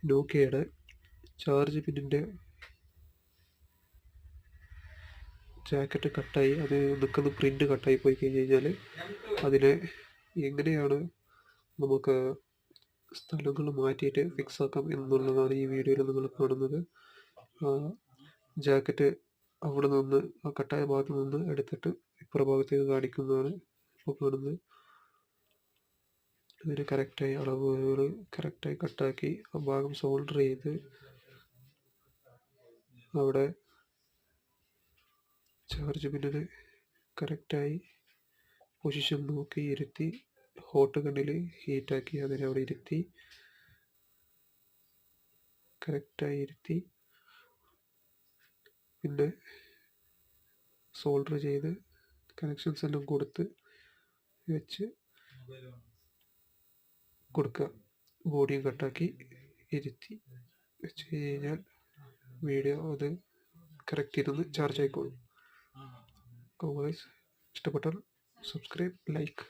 നോക്കിയയുടെ charge പിന്നിൻ്റെ jacket കട്ടായി, അത് നിൽക്കുന്ന പ്രിൻ്റ് കട്ടായി പോയി കഴിഞ്ഞ് കഴിഞ്ഞാൽ അതിനെ എങ്ങനെയാണ് നമുക്ക് സ്ഥലങ്ങൾ മാറ്റിയിട്ട് ഫിക്സ് ആക്കാം എന്നുള്ളതാണ് ഈ വീഡിയോയിൽ നിങ്ങൾ കാണുന്നത്. ജാക്കറ്റ് അവിടെ നിന്ന് ആ കട്ടായ ഭാഗത്ത് നിന്ന് എടുത്തിട്ട് ഇപ്പുറ ഭാഗത്തേക്ക് കാണിക്കുന്നതാണ് ഇപ്പോൾ കാണുന്നത്. ഇതിന് കറക്റ്റായി അളവുകൾ കറക്റ്റായി കട്ടാക്കി ആ ഭാഗം സോൾഡർ ചെയ്ത് അവിടെ ചാർജ് പിന്നിന് കറക്റ്റായി പൊസിഷൻ നോക്കി ഇരുത്തി ഹോട്ട് ഗണ്ണിൽ ഹീറ്റാക്കി അതിനെ അവിടെ ഇരുത്തി കറക്റ്റായി ഇരുത്തി പിന്നെ സോൾഡർ ചെയ്ത് കണക്ഷൻസ് എല്ലാം കൊടുത്ത് വെച്ച് കൊടുക്കുക. ബോഡിയും കട്ടാക്കി ഇരുത്തി വെച്ച് കഴിഞ്ഞാൽ വീഡിയോ അത് കറക്റ്റ് ഇരുന്ന് ചാർജ് ആയിക്കോളും. ഇഷ്ടപ്പെട്ടാൽ സബ്സ്ക്രൈബ്, ലൈക്ക്.